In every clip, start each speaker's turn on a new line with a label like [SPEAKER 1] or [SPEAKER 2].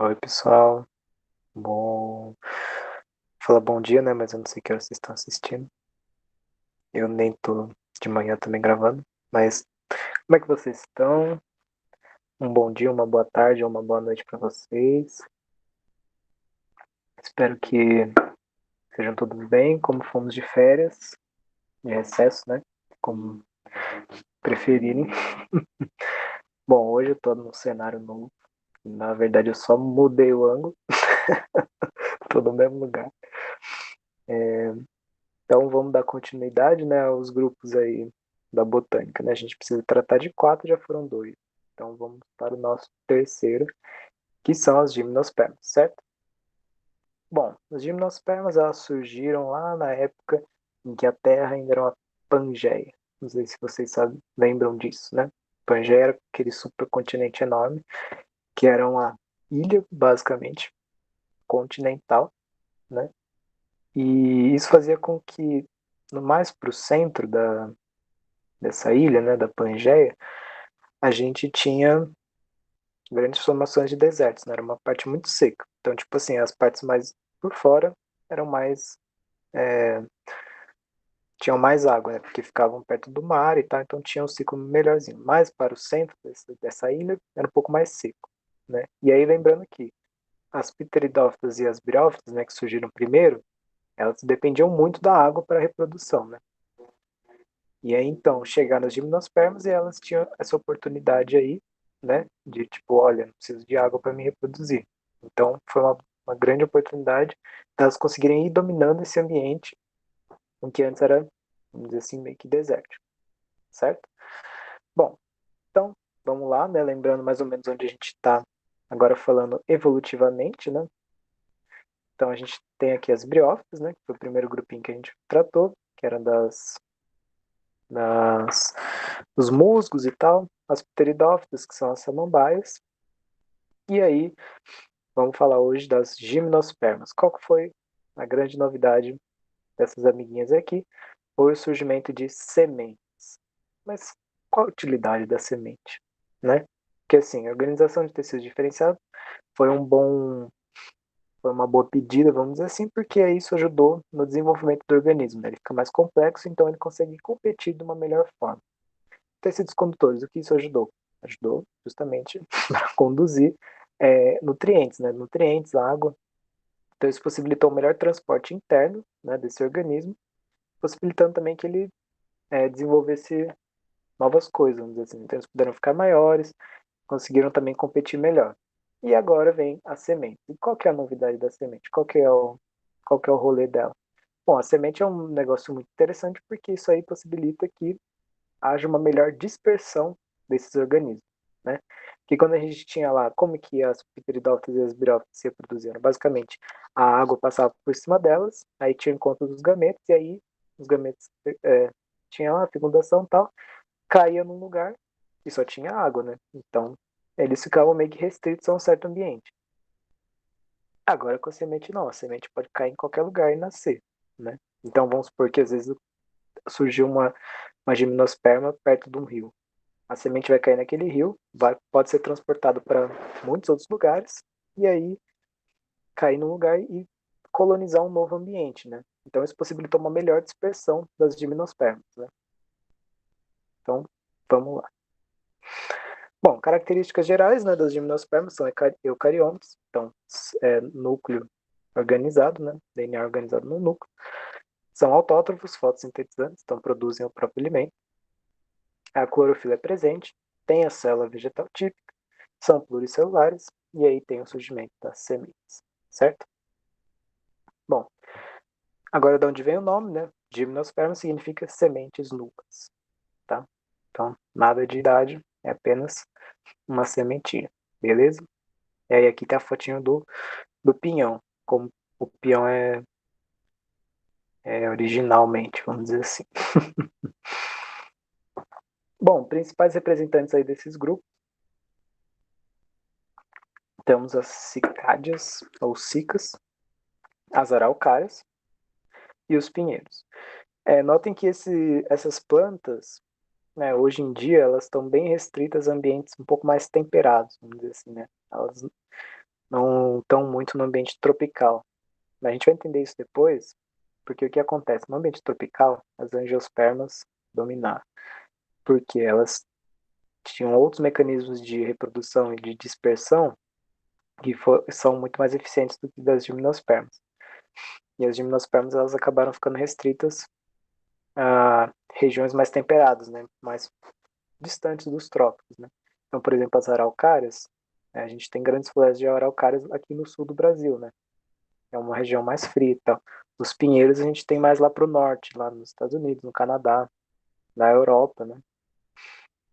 [SPEAKER 1] Oi, pessoal. Bom, fala bom dia, né? Mas eu não sei que hora vocês estão assistindo. Eu nem tô de manhã também gravando. Mas como é que vocês estão? Um bom dia, uma boa tarde ou uma boa noite para vocês. Espero que sejam todos bem, como fomos de férias, de recesso, né? Como preferirem. Bom, hoje eu tô num cenário novo. Na verdade, eu só mudei o ângulo, tô no mesmo lugar. Então vamos dar continuidade, né, aos grupos aí da botânica, né? A gente precisa tratar de quatro, já foram dois. Então vamos para o nosso terceiro, que são as gimnospermas, certo? Bom, as gimnospermas elas surgiram lá na época em que a Terra ainda era uma Pangeia. Não sei se vocês lembram disso, né? Pangeia era aquele supercontinente enorme, que era uma ilha, basicamente, continental, né? E isso fazia com que, no mais para o centro dessa ilha, né, da Pangeia, a gente tinha grandes formações de desertos, né? Era uma parte muito seca. Então, tipo assim, as partes mais por fora eram mais tinham mais água, né? Porque ficavam perto do mar e tal, então tinha um ciclo melhorzinho. Mais para o centro dessa ilha era um pouco mais seco, né? E aí lembrando que as pteridófitas e as briófitas, né, que surgiram primeiro, elas dependiam muito da água para a reprodução, né? E aí, então, chegar nas gimnospermas e elas tinham essa oportunidade aí, né? De tipo, olha, não preciso de água para me reproduzir. Então, foi uma grande oportunidade delas conseguirem ir dominando esse ambiente, em que antes era, vamos dizer assim, meio que desértico, certo? Bom, então, vamos lá, né? Lembrando mais ou menos onde a gente está agora falando evolutivamente, né? Então, a gente tem aqui as briófitas, né? Que foi o primeiro grupinho que a gente tratou, que era das os musgos e tal, as pteridófitas, que são as samambaias. E aí, vamos falar hoje das gimnospermas. Qual que foi a grande novidade dessas amiguinhas aqui? Foi o surgimento de sementes. Mas qual a utilidade da semente, né? Porque assim, a organização de tecidos diferenciados foi foi uma boa pedida, vamos dizer assim, porque isso ajudou no desenvolvimento do organismo, né? Ele fica mais complexo, então ele consegue competir de uma melhor forma. Tecidos condutores, o que isso ajudou? Ajudou justamente a conduzir nutrientes, né? Nutrientes, água. Então isso possibilitou um melhor transporte interno, né, desse organismo, possibilitando também que ele desenvolvesse novas coisas, vamos dizer assim. Então eles puderam ficar maiores, conseguiram também competir melhor. E agora vem a semente. E qual que é a novidade da semente? Qual que é o rolê dela? Bom, a semente é um negócio muito interessante porque isso aí possibilita que haja uma melhor dispersão desses organismos, né? Que quando a gente tinha lá, como que as pteridófitas e as briófitas se reproduziam? Basicamente, a água passava por cima delas, aí tinha encontro dos gametos, e aí os gametos tinha lá a fecundação e tal, caía num lugar e só tinha água, né? Então, eles ficavam meio que restritos a um certo ambiente. Agora com a semente não, a semente pode cair em qualquer lugar e nascer, né? Então vamos supor que às vezes surgiu uma gimnosperma perto de um rio. A semente vai cair naquele rio, pode ser transportado para muitos outros lugares e aí cair num lugar e colonizar um novo ambiente, né? Então isso possibilitou uma melhor dispersão das gimnospermas, né? Então, vamos lá. Bom, características gerais, né, das gimnospermas são eucariontes, então núcleo organizado, né, DNA organizado no núcleo. São autótrofos, fotossintetizantes, então produzem o próprio alimento. A clorofila é presente, tem a célula vegetal típica, são pluricelulares e aí tem o surgimento das sementes, certo? Bom, agora de onde vem o nome, né? Gimnosperma significa sementes nuas, tá? Então, nada de idade, é apenas uma sementinha, beleza? E aí aqui tem a fotinho do pinhão, como o pinhão é originalmente, vamos dizer assim. Bom, principais representantes aí desses grupos, temos as cicádeas, ou cicas, as araucárias e os pinheiros. Notem que essas plantas, né, hoje em dia, elas estão bem restritas a ambientes um pouco mais temperados, vamos dizer assim, né? Elas não estão muito no ambiente tropical. Mas a gente vai entender isso depois, porque o que acontece? No ambiente tropical, as angiospermas dominaram, porque elas tinham outros mecanismos de reprodução e de dispersão que são muito mais eficientes do que das gimnospermas. E as gimnospermas elas acabaram ficando restritas a regiões mais temperadas, né? Mais distantes dos trópicos, né? Então, por exemplo, as araucárias, a gente tem grandes florestas de araucárias aqui no sul do Brasil, né? É uma região mais fria e tal. Os pinheiros a gente tem mais lá para o norte, lá nos Estados Unidos, no Canadá, na Europa, né?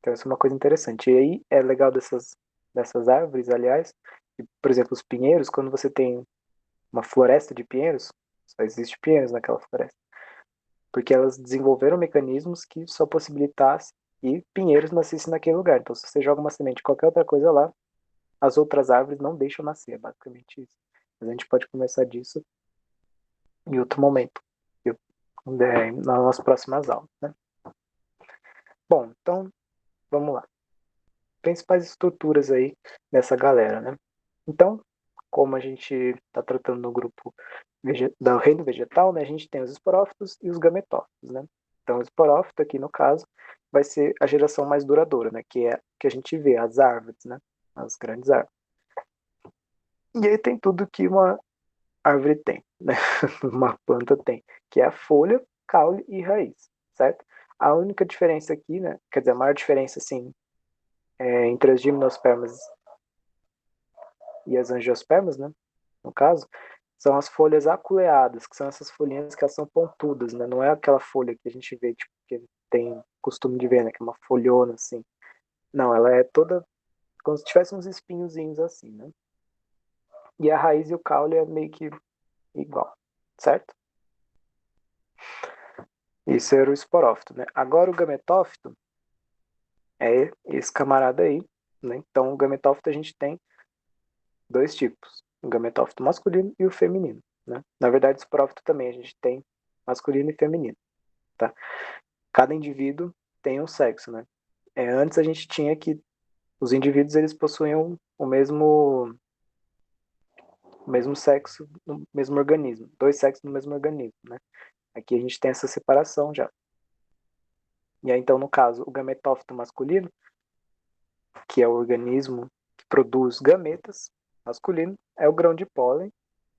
[SPEAKER 1] Então isso é uma coisa interessante. E aí é legal dessas árvores, aliás, que, por exemplo, os pinheiros, quando você tem uma floresta de pinheiros, só existe pinheiros naquela floresta, porque elas desenvolveram mecanismos que só possibilitassem que pinheiros nascessem naquele lugar. Então, se você joga uma semente de qualquer outra coisa lá, as outras árvores não deixam nascer, é basicamente isso. Mas a gente pode começar disso em outro momento, nas nossas próximas aulas, né? Bom, então, vamos lá. Principais estruturas aí dessa galera, né? Então, como a gente está tratando no grupo do reino vegetal, né, a gente tem os esporófitos e os gametófitos, né? Então, o esporófito aqui, no caso, vai ser a geração mais duradoura, né? Que é que a gente vê, as árvores, né? As grandes árvores. E aí tem tudo que uma árvore tem, né? Uma planta tem, que é a folha, caule e raiz, certo? A única diferença aqui, né? Quer dizer, a maior diferença, assim, entre as gimnospermas e as angiospermas, né? No caso, são as folhas aculeadas, que são essas folhinhas que elas são pontudas, né? Não é aquela folha que a gente vê, tipo, que tem costume de ver, né? Que é uma folhona, assim. Não, ela é toda como se tivesse uns espinhozinhos assim, né? E a raiz e o caule é meio que igual, certo? Isso era o esporófito, né? Agora o gametófito é esse camarada aí, né? Então o gametófito a gente tem dois tipos, o gametófito masculino e o feminino, né? Na verdade, o esporófito também a gente tem masculino e feminino, tá? Cada indivíduo tem um sexo, né? Antes a gente tinha que os indivíduos eles possuíam o mesmo sexo no mesmo organismo, dois sexos no mesmo organismo, né? Aqui a gente tem essa separação já. E aí, então, no caso, o gametófito masculino, que é o organismo que produz gametas, masculino, é o grão de pólen,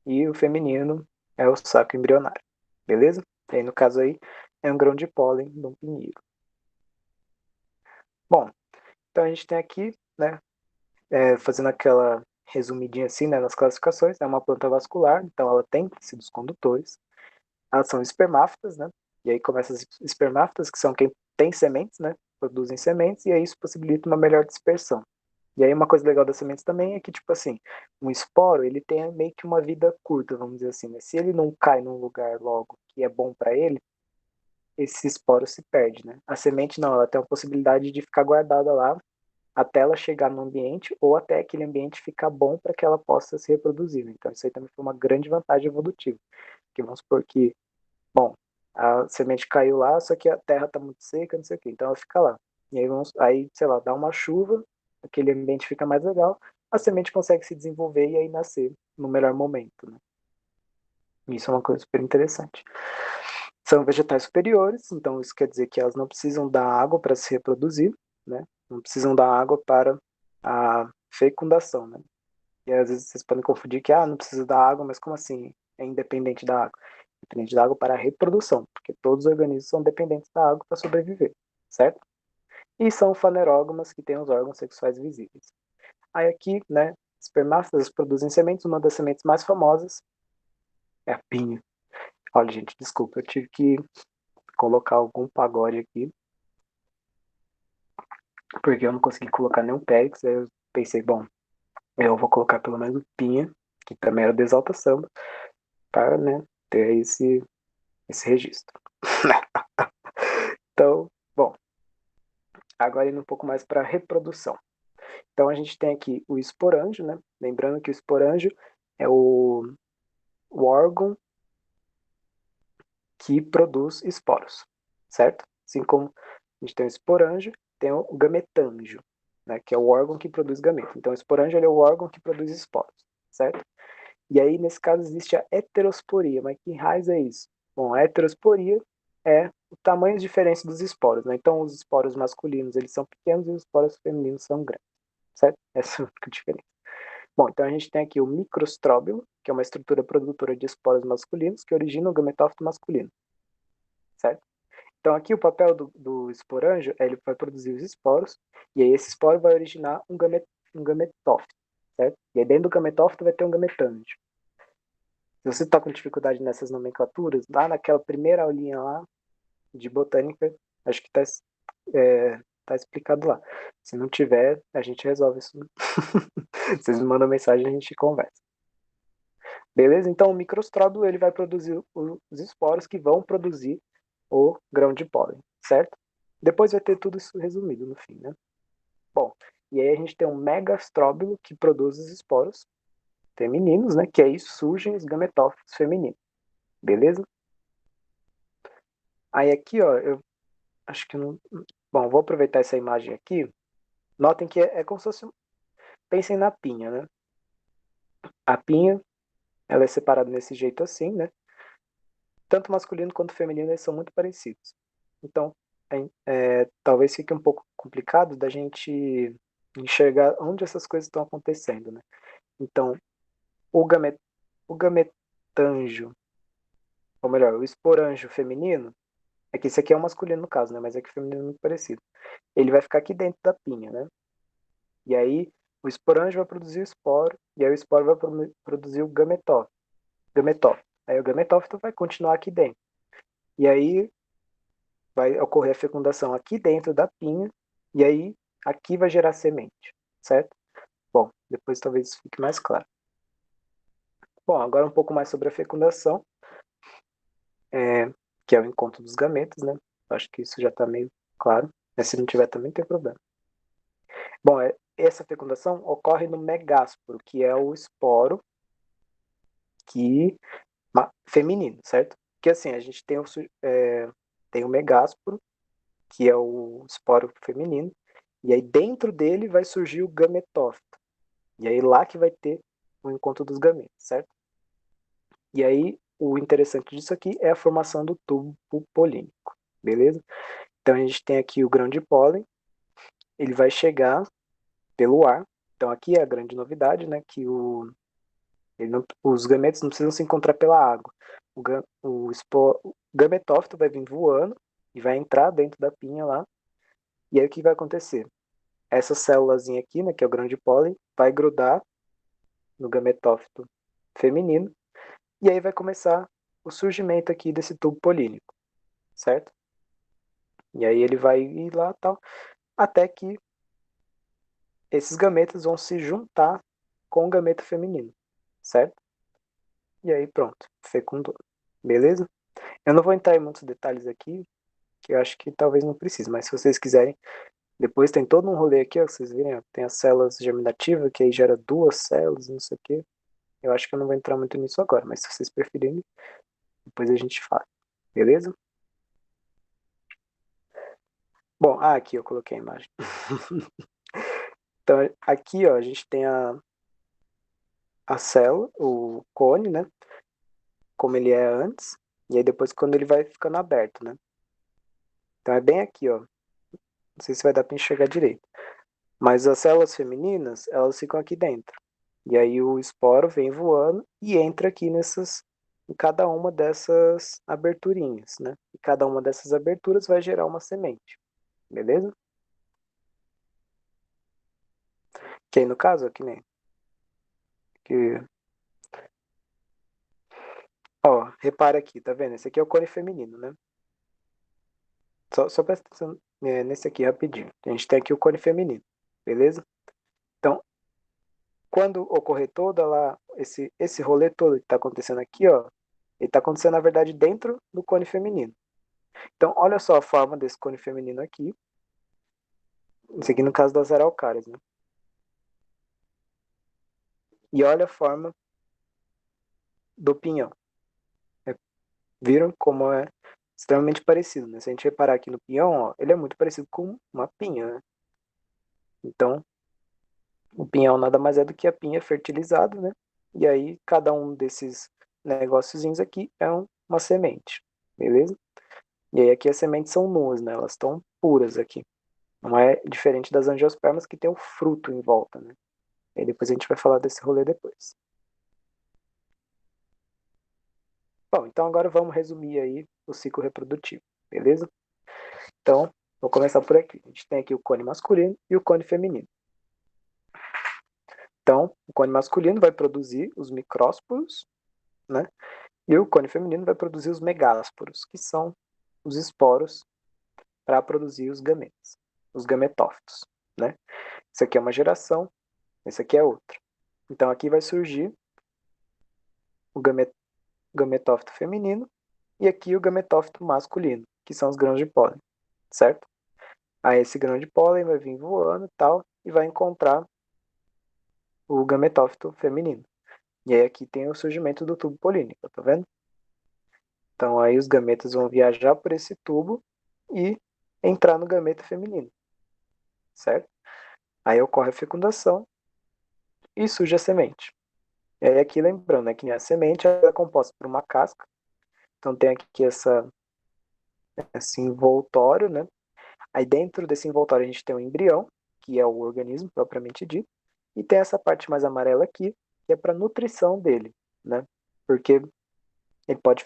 [SPEAKER 1] e o feminino é o saco embrionário, beleza? E aí, no caso aí, é um grão de pólen de um pinheiro. Bom, então a gente tem aqui, né, fazendo aquela resumidinha assim, né, nas classificações, é uma planta vascular, então ela tem tecidos condutores, elas são espermáfitas, né, e aí começam as espermáfitas, que são quem tem sementes, né, produzem sementes, e aí isso possibilita uma melhor dispersão. E aí uma coisa legal das sementes também é que, tipo assim, um esporo, ele tem meio que uma vida curta, vamos dizer assim, né, se ele não cai num lugar logo que é bom para ele, esse esporo se perde, né. A semente não, ela tem a possibilidade de ficar guardada lá até ela chegar no ambiente ou até aquele ambiente ficar bom para que ela possa se reproduzir, né? Então isso aí também foi uma grande vantagem evolutiva. Que vamos supor que, bom, a semente caiu lá, só que a terra está muito seca, não sei o quê, então ela fica lá. E aí, sei lá, dá uma chuva, aquele ambiente fica mais legal, a semente consegue se desenvolver e aí nascer no melhor momento, né? Isso é uma coisa super interessante. São vegetais superiores, então isso quer dizer que elas não precisam da água para se reproduzir, né? Não precisam da água para a fecundação, né? E às vezes vocês podem confundir que, não precisa da água, mas como assim é independente da água? Dependente da água para a reprodução, porque todos os organismos são dependentes da água para sobreviver, certo? E são fanerógamas que têm os órgãos sexuais visíveis. Aí aqui, né, espermáfitas produzem sementes, uma das sementes mais famosas é a pinha. Olha, gente, desculpa, eu tive que colocar algum pagode aqui, porque eu não consegui colocar nenhum Périx, aí eu pensei, bom, eu vou colocar pelo menos o Pinha, que também era do Exalta Samba, para, né, ter esse registro. Então, bom, agora indo um pouco mais para a reprodução. Então a gente tem aqui o esporângio, né? Lembrando que o esporângio é o órgão que produz esporos, certo? Assim como a gente tem o esporângio, tem o gametângio, né? Que é o órgão que produz gameto. Então o esporângio é o órgão que produz esporos, certo? E aí, nesse caso, existe a heterosporia. Mas que raiz é isso? Bom, a heterosporia é o tamanho de diferença dos esporos, né? Então, os esporos masculinos, eles são pequenos e os esporos femininos são grandes, certo? Essa é a única diferença. Bom, então a gente tem aqui o microstróbilo, que é uma estrutura produtora de esporos masculinos que origina o gametófito masculino, certo? Então aqui o papel do esporângio é ele vai produzir os esporos, e aí esse esporo vai originar um gametófito, certo? E aí dentro do gametófito vai ter um gametândio. Se você está com dificuldade nessas nomenclaturas, lá naquela primeira aulinha lá de botânica, acho que tá explicado lá. Se não tiver, a gente resolve isso. Vocês me mandam mensagem e a gente conversa. Beleza? Então o microstróbilo ele vai produzir os esporos que vão produzir o grão de pólen, certo? Depois vai ter tudo isso resumido no fim, né? Bom, e aí a gente tem um megastróbilo que produz os esporos femininos, né? Que aí surgem os gametófitos femininos, beleza? Aí aqui, ó, eu acho que não... Bom, vou aproveitar essa imagem aqui. Notem que é como se fosse... Pensem na pinha, né? A pinha, ela é separada desse jeito assim, né? Tanto masculino quanto feminino, eles são muito parecidos. Então, talvez fique um pouco complicado da gente enxergar onde essas coisas estão acontecendo, né? Então, o, gamet, o gametanjo, ou melhor, o esporanjo feminino, é que esse aqui é o masculino no caso, né? Mas é que o feminino é muito parecido. Ele vai ficar aqui dentro da pinha, né? E aí, o esporanjo vai produzir o esporo, e aí o esporo vai produzir o gametófito. Aí o gametófito vai continuar aqui dentro. E aí, vai ocorrer a fecundação aqui dentro da pinha, e aí aqui vai gerar semente, certo? Bom, depois talvez isso fique mais claro. Bom, agora um pouco mais sobre a fecundação, que é o encontro dos gametas, né? Acho que isso já está meio claro, mas se não tiver também não tem problema. Bom, essa fecundação ocorre no megásporo, que é o esporo feminino, certo? Porque assim, a gente tem o megásporo, que é o esporo feminino, e aí dentro dele vai surgir o gametófito. E aí lá que vai ter o encontro dos gametas, certo? E aí o interessante disso aqui é a formação do tubo polínico, beleza? Então a gente tem aqui o grão de pólen, ele vai chegar pelo ar. Então aqui é a grande novidade, né? Que os gametos não precisam se encontrar pela água. O gametófito vai vir voando e vai entrar dentro da pinha lá. E aí o que vai acontecer? Essa célulazinha aqui, né, que é o grão de pólen, vai grudar no gametófito feminino. E aí vai começar o surgimento aqui desse tubo polínico, certo? E aí ele vai ir lá tal, até que esses gametas vão se juntar com o gameta feminino, certo? E aí pronto, fecundou. Beleza? Eu não vou entrar em muitos detalhes aqui, que eu acho que talvez não precise, mas se vocês quiserem, depois tem todo um rolê aqui, ó, vocês virem, ó, tem as células germinativas, que aí gera duas células, não sei o quê. Eu acho que eu não vou entrar muito nisso agora, mas se vocês preferirem, depois a gente fala. Beleza? Bom, aqui eu coloquei a imagem. Então, aqui, ó, a gente tem a célula, o cone, né? Como ele é antes. E aí depois quando ele vai ficando aberto, né? Então é bem aqui, ó. Não sei se vai dar para enxergar direito. Mas as células femininas, elas ficam aqui dentro. E aí o esporo vem voando e entra aqui em cada uma dessas aberturinhas, né? E cada uma dessas aberturas vai gerar uma semente. Beleza? Que aí no caso, aqui nem. Que, ó, repara aqui, tá vendo? Esse aqui é o cone feminino, né? Só presta atenção nesse aqui rapidinho. A gente tem aqui o cone feminino, beleza? Então, quando ocorrer toda lá, esse rolê todo que está acontecendo aqui, ó, ele está acontecendo, na verdade, dentro do cone feminino. Então, olha só a forma desse cone feminino aqui. Isso aqui no caso das araucárias, né? E olha a forma do pinhão. É, viram como é extremamente parecido, né? Se a gente reparar aqui no pinhão, ó, ele é muito parecido com uma pinha, né? Então, o pinhão nada mais é do que a pinha fertilizada, né? e aí cada um desses negóciozinhos aqui é uma semente, beleza? E aí aqui as sementes são nuas, né? Elas estão puras aqui. Não é diferente das angiospermas que tem o fruto em volta, né? E aí depois a gente vai falar desse rolê depois. Bom, então agora vamos resumir aí o ciclo reprodutivo, beleza? Então, vou começar por aqui. A gente tem aqui o cone masculino e o cone feminino. Então, o cone masculino vai produzir os micrósporos, né? E o cone feminino vai produzir os megásporos, que são os esporos para produzir os gametas, os gametófitos, né? Isso aqui é uma geração, esse aqui é outra. Então aqui vai surgir o gametófito feminino e aqui o gametófito masculino, que são os grãos de pólen, certo? Aí esse grão de pólen vai vir voando e tal e vai encontrar o gametófito feminino. E aí aqui tem o surgimento do tubo polínico, tá vendo? Então aí os gametas vão viajar por esse tubo e entrar no gameta feminino, certo? Aí ocorre a fecundação e surge a semente. E aí aqui lembrando, né, que a semente é composta por uma casca, então tem aqui esse envoltório, né? Aí dentro desse envoltório a gente tem o embrião, que é o organismo propriamente dito, e tem essa parte mais amarela aqui, que é para nutrição dele, né? Porque ele pode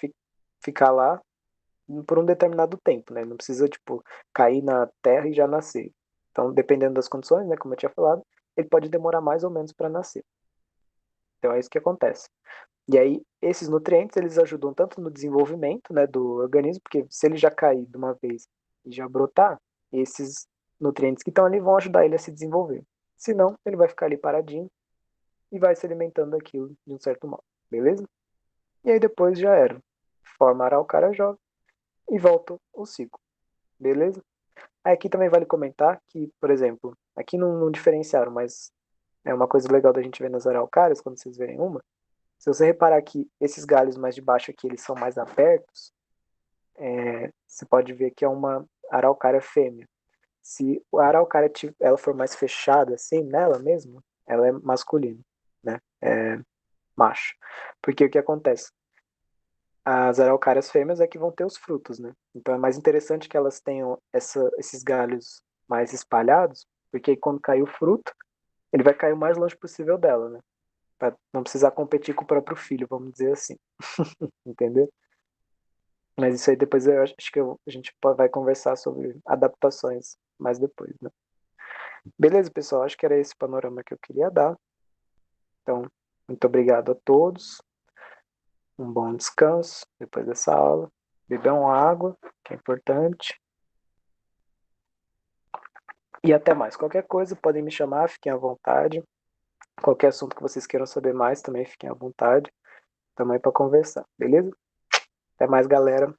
[SPEAKER 1] ficar lá por um determinado tempo, né? Não precisa, tipo, cair na terra e já nascer. Então, dependendo das condições, né, como eu tinha falado, ele pode demorar mais ou menos para nascer. Então, é isso que acontece. E aí, esses nutrientes, eles ajudam tanto no desenvolvimento, né, do organismo, porque se ele já cair de uma vez e já brotar, esses nutrientes que estão ali vão ajudar ele a se desenvolver. Senão, ele vai ficar ali paradinho e vai se alimentando daquilo de um certo modo, beleza? E aí depois já era. Forma a araucária jovem e volta o ciclo, beleza? Aí aqui também vale comentar que, por exemplo, aqui não diferenciaram, mas é uma coisa legal da gente ver nas araucárias, quando vocês verem uma. Se você reparar que esses galhos mais de baixo aqui, eles são mais abertos, você pode ver que é uma araucária fêmea. Se a araucária ela for mais fechada, assim, nela mesmo, ela é masculina, né? É macho. Porque o que acontece? As araucárias fêmeas é que vão ter os frutos, né? Então é mais interessante que elas tenham esses galhos mais espalhados, porque aí quando cair o fruto, ele vai cair o mais longe possível dela, né? Pra não precisar competir com o próprio filho, vamos dizer assim. Entendeu? Mas isso aí depois eu acho que a gente vai conversar sobre adaptações mais depois, né? Beleza, pessoal? Acho que era esse panorama que eu queria dar. Então, muito obrigado a todos. Um bom descanso depois dessa aula. Bebam água, que é importante. E até mais. Qualquer coisa, podem me chamar, fiquem à vontade. Qualquer assunto que vocês queiram saber mais, também fiquem à vontade. Também para conversar, beleza? Até mais, galera.